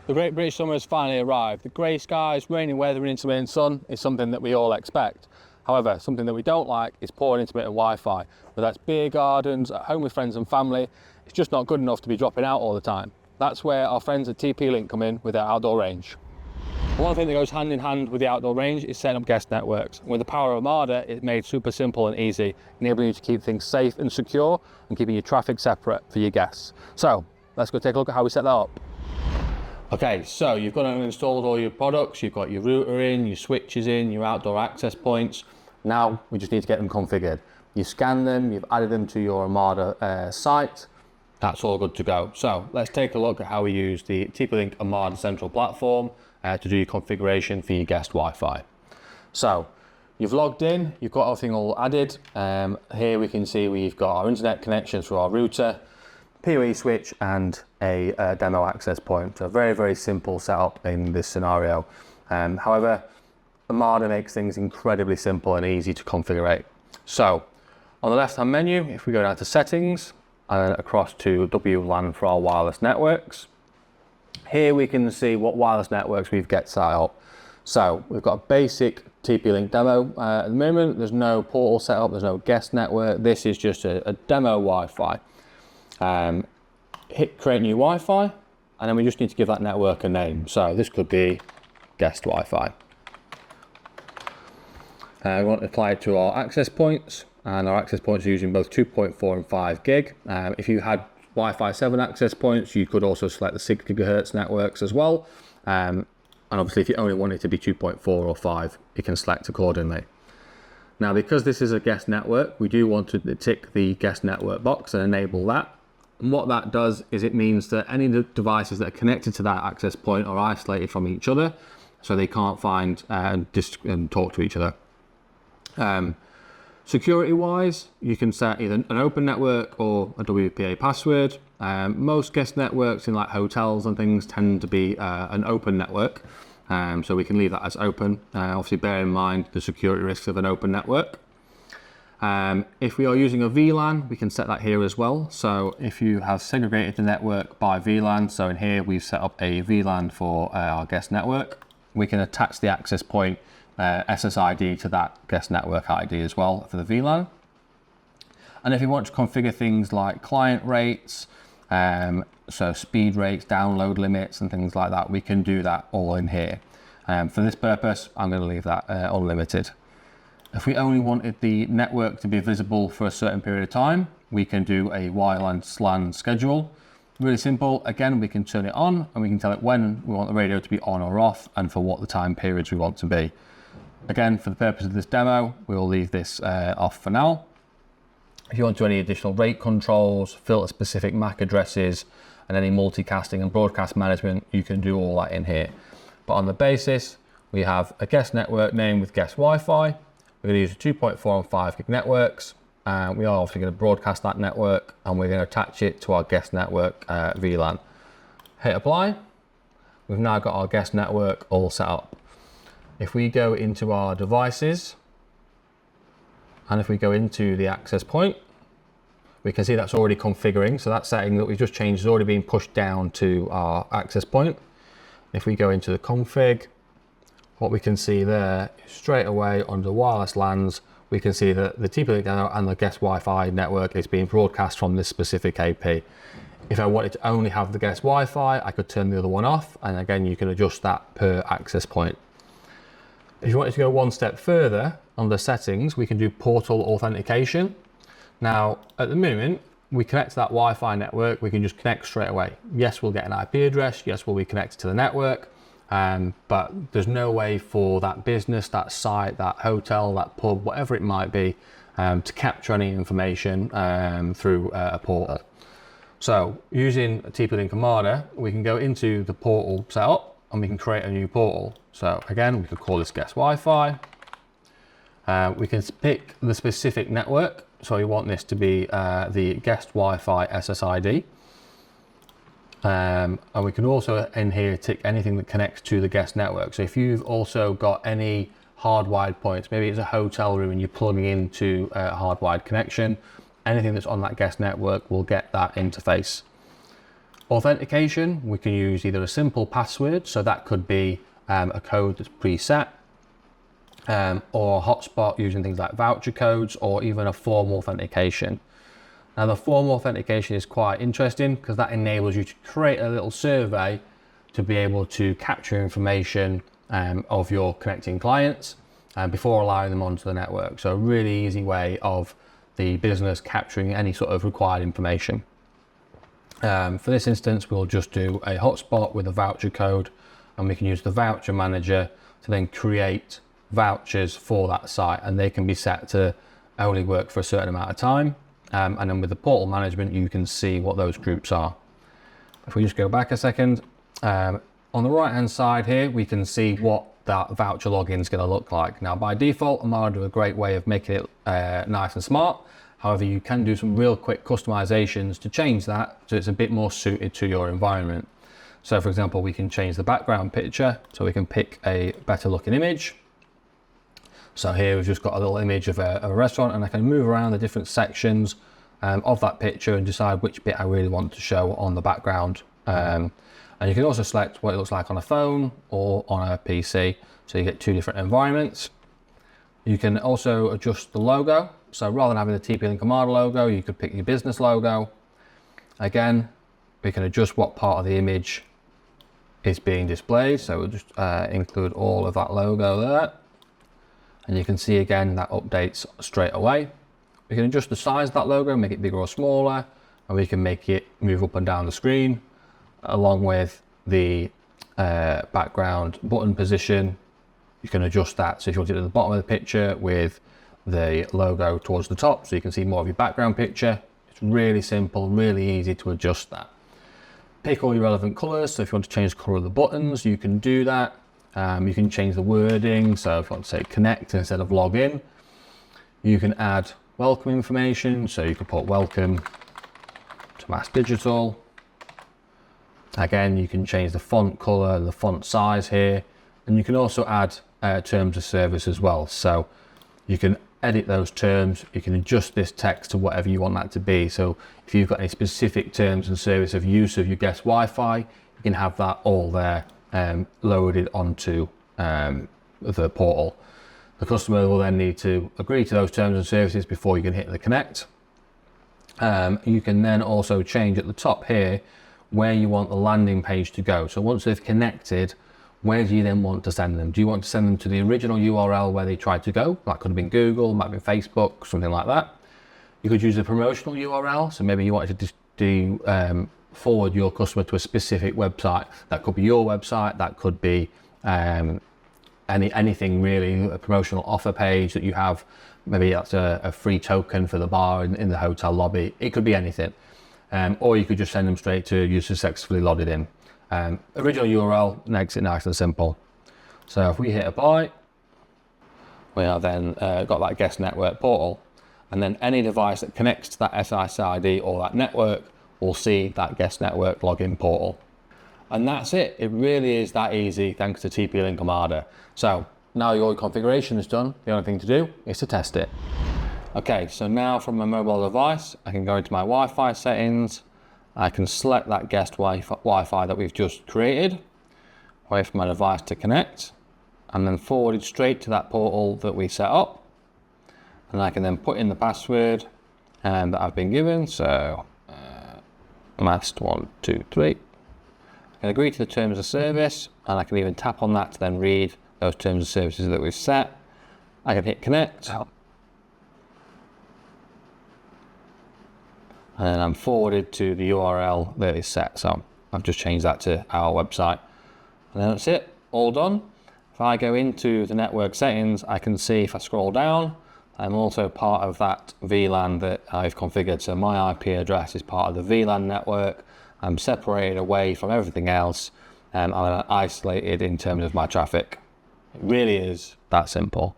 The Great British Summer has finally arrived. The grey skies, rainy weather and intermittent sun is something that we all expect. However, something that we don't like is poor intermittent Wi-Fi. Whether that's beer gardens, at home with friends and family, it's just not good enough to be dropping out all the time. That's where our friends at TP-Link come in with their outdoor range. One thing that goes hand in hand with the outdoor range is setting up guest networks. With the power of Omada, it's made super simple and easy, enabling you to keep things safe and secure and keeping your traffic separate for your guests. So let's go take a look at how we set that up. Okay, so you've gone and installed all your products, you've got your router in, your switches in, your outdoor access points. Now we just need to get them configured. You scan them, you've added them to your Omada site, that's all good to go. So let's take a look at how we use the TP-Link Omada central platform to do your configuration for your guest Wi-Fi. So you've logged in, you've got everything all added. Here we can see we've got our internet connection through our router, PoE switch and a demo access point. So very, very simple setup in this scenario. However, Omada makes things incredibly simple and easy to configure. So on the left hand menu, if we go down to settings and then across to WLAN for our wireless networks, here we can see what wireless networks we've got set up. So we've got a basic TP-Link demo at the moment. There's no portal set up, there's no guest network. This is just a demo Wi-Fi. Hit create new Wi-Fi, and then we just need to give that network a name. So this could be guest Wi-Fi. We want to apply it to our access points, and our access points are using both 2.4 and 5 gig. If you had Wi-Fi 7 access points, you could also select the 6 gigahertz networks as well. And obviously if you only want it to be 2.4 or 5, you can select accordingly. Now, because this is a guest network, we do want to tick the guest network box and enable that. And what that does is it means that any of the devices that are connected to that access point are isolated from each other, so they can't find and talk to each other. Security wise, you can set either an open network or a WPA password. Most guest networks in like hotels and things tend to be an open network, so we can leave that as open. Obviously bear in mind the security risks of an open network. If we are using a VLAN, we can set that here as well. So if you have segregated the network by VLAN, so in here we've set up a VLAN for our guest network, we can attach the access point SSID to that guest network ID as well for the VLAN. And if you want to configure things like client rates, so speed rates, download limits and things like that, we can do that all in here. For this purpose, I'm going to leave that unlimited. If we only wanted the network to be visible for a certain period of time, we can do a wireless LAN schedule. Really simple. Again, we can turn it on and we can tell it when we want the radio to be on or off and for what the time periods we want to be. Again, for the purpose of this demo, we'll leave this off for now. If you want to do any additional rate controls, filter specific MAC addresses, and any multicasting and broadcast management, you can do all that in here. But on the basis, we have a guest network name with guest Wi-Fi. We're going to use 2.4 and 5 gig networks. We are obviously going to broadcast that network and we're going to attach it to our guest network VLAN. Hit apply. We've now got our guest network all set up. If we go into our devices and if we go into the access point, we can see that's already configuring. So that setting that we've just changed has already been pushed down to our access point. If we go into the config, what we can see there is straight away under wireless LANs, we can see that the TP-Link and the guest Wi-Fi network is being broadcast from this specific AP. If I wanted to only have the guest Wi-Fi, I could turn the other one off. And again, you can adjust that per access point. If you wanted to go one step further under settings, we can do portal authentication. Now, at the moment, we connect to that Wi-Fi network, we can just connect straight away. Yes, we'll get an IP address. Yes, we'll be connected to the network. But there's no way for that business, that site, that hotel, that pub, whatever it might be, to capture any information through a portal. So using TP-Link Omada, we can go into the portal setup and we can create a new portal. So again, we could call this guest Wi-Fi. We can pick the specific network. So we want this to be the guest Wi-Fi SSID. And we can also in here tick anything that connects to the guest network. So if you've also got any hardwired points, maybe it's a hotel room and you're plugging into a hardwired connection, anything that's on that guest network will get that interface. Authentication, we can use either a simple password, so that could be a code that's preset, or a hotspot using things like voucher codes, or even a formal authentication. Now the formal authentication is quite interesting because that enables you to create a little survey to be able to capture information of your connecting clients before allowing them onto the network. So a really easy way of the business capturing any sort of required information. For this instance, we'll just do a hotspot with a voucher code, and we can use the voucher manager to then create vouchers for that site, and they can be set to only work for a certain amount of time. And then with the portal management, you can see what those groups are. If we just go back a second, on the right hand side here, we can see what that voucher login is going to look like. Now by default, Omada do a great way of making it nice and smart. However, you can do some real quick customizations to change that so it's a bit more suited to your environment. So for example, we can change the background picture, so we can pick a better looking image. So here we've just got a little image of a restaurant, and I can move around the different sections of that picture and decide which bit I really want to show on the background. And you can also select what it looks like on a phone or on a PC, so you get two different environments. You can also adjust the logo. So rather than having the TP-Link Omada logo, you could pick your business logo. Again, we can adjust what part of the image is being displayed. So we'll just include all of that logo there. And you can see again that updates straight away. We can adjust the size of that logo, make it bigger or smaller, and we can make it move up and down the screen, along with the background button position. You can adjust that. So if you want it at the bottom of the picture with the logo towards the top, so you can see more of your background picture. It's really simple, really easy to adjust that. Pick all your relevant colors. So if you want to change the color of the buttons, you can do that. You can change the wording, so if you want to say connect instead of log in. You can add welcome information, so you can put welcome to Mass Digital. Again, you can change the font color, the font size here, and you can also add terms of service as well. So you can edit those terms, you can adjust this text to whatever you want that to be. So if you've got any specific terms and service of use of your guest Wi-Fi, you can have that all there. Loaded onto the portal. The customer will then need to agree to those terms and services before you can hit the connect. You can then also change at the top here where you want the landing page to go. So once they've connected, where do you then want to send them? Do you want to send them to the original URL where they tried to go? That could have been Google, might have been Facebook, something like that. You could use a promotional URL. So maybe you wanted to do forward your customer to a specific website. That could be your website, that could be anything really, a promotional offer page that you have. Maybe that's a free token for the bar in the hotel lobby. It could be anything. Or you could just send them straight to you successfully loaded in. Original URL makes it nice and simple. So if we hit apply, we are then got that guest network portal, and then any device that connects to that SSID or that network will see that guest network login portal. And that's it. It really is that easy thanks to TP-Link Omada. So now your configuration is done, the only thing to do is to test it. Okay, so now from my mobile device, I can go into my Wi-Fi settings. I can select that guest Wi-Fi that we've just created, wait for my device to connect, and then forward it straight to that portal that we set up. And I can then put in the password that I've been given. So mast 1, 2, 3. I can agree to the terms of service, and I can even tap on that to then read those terms of services that we've set. I can hit connect, and then I'm forwarded to the URL that is set. So I've just changed that to our website, and then that's it, all done. If I go into the network settings, I can see if I scroll down, I'm also part of that VLAN that I've configured. So my IP address is part of the VLAN network. I'm separated away from everything else, and I'm isolated in terms of my traffic. It really is that simple.